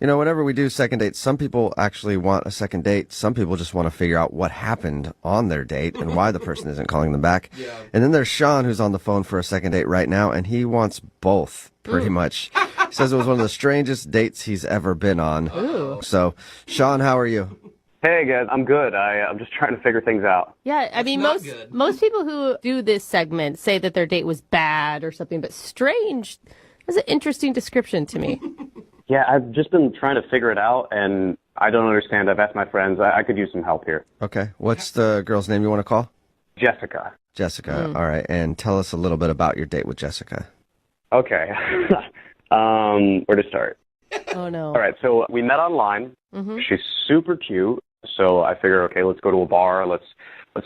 Whenever we do second dates, some people actually want a second date. Some people just want to figure out what happened on their date and why the person isn't calling them back. Yeah. And then there's Sean, who's on the phone for a second date right now, and he wants both, pretty much. He says it was one of the strangest dates he's ever been on. Ooh. So, Sean, how are you? Hey guys, I'm good. I'm just trying to figure things out. Yeah, I mean, not good. most people who do this segment say that their date was bad or something, but strange is an interesting description to me. Yeah, I've just been trying to figure it out, and I don't understand. I've asked my friends. I could use some help here. Okay. What's the girl's name you want to call? Jessica. Jessica. All right. And tell us a little bit about your date with Jessica. Okay. Where to start? Oh, no. All right, so we met online. She's super cute, so I figure, okay, let's go to a bar. Let's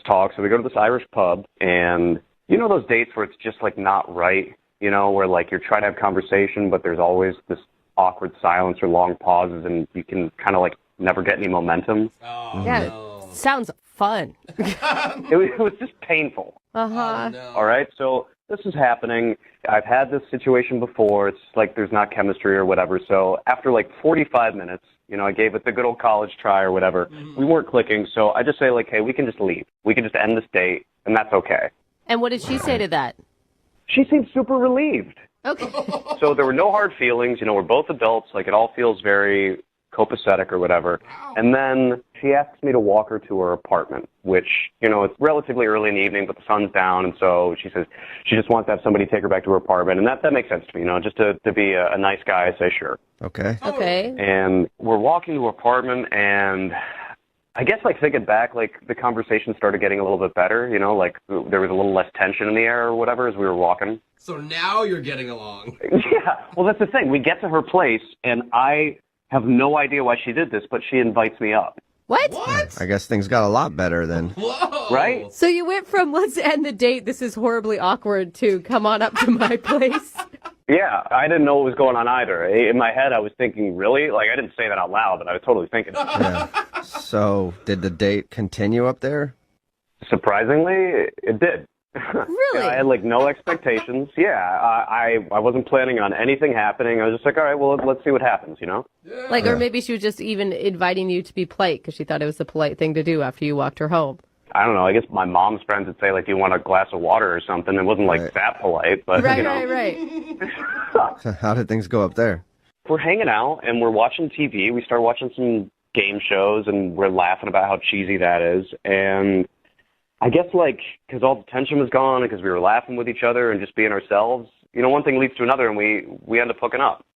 talk. So we go to this Irish pub, and you know those dates where it's just like not right, where like you're trying to have conversation, but there's always this awkward silence or long pauses, and you can kind of like never get any momentum. Oh, Yeah, no. sounds fun. It was just painful. Uh-huh. Oh, no. All right, so this is happening. I've had this situation before. It's like there's not chemistry or whatever. So after like 45 minutes, I gave it the good old college try or whatever. We weren't clicking, so I just say like, hey, we can just leave. We can just end this date, and that's okay. And what did she say to that? She seemed super relieved. Okay. So there were no hard feelings. We're both adults. Like, it all feels very copacetic or whatever. Wow. And then she asks me to walk her to her apartment, which, it's relatively early in the evening, but the sun's down. And so she says she just wants to have somebody take her back to her apartment. And that makes sense to me, just to be a nice guy, I say sure. Okay. Okay. And we're walking to her apartment, and I guess, like, thinking back, like, the conversation started getting a little bit better, like, there was a little less tension in the air or whatever as we were walking. So now you're getting along. Yeah, well, that's the thing. We get to her place, and I have no idea why she did this, but she invites me up. What? What? I guess things got a lot better then. Whoa. Right? So you went from let's end the date, this is horribly awkward, to come on up to my place? Yeah, I didn't know what was going on either. In my head, I was thinking, really? Like, I didn't say that out loud, but I was totally thinking it. Yeah. So, did the date continue up there? Surprisingly, it did. Really? I had, like, no expectations. Yeah, I wasn't planning on anything happening. I was just like, all right, well, let's see what happens, Like, or maybe she was just even inviting you to be polite because she thought it was the polite thing to do after you walked her home. I don't know. I guess my mom's friends would say, like, do you want a glass of water or something? It wasn't, like, Right. that polite, but, Right. So how did things go up there? We're hanging out, and we're watching TV. We start watching some game shows, and we're laughing about how cheesy that is. And I guess, like, because all the tension was gone and because we were laughing with each other and just being ourselves, one thing leads to another, and we end up hooking up.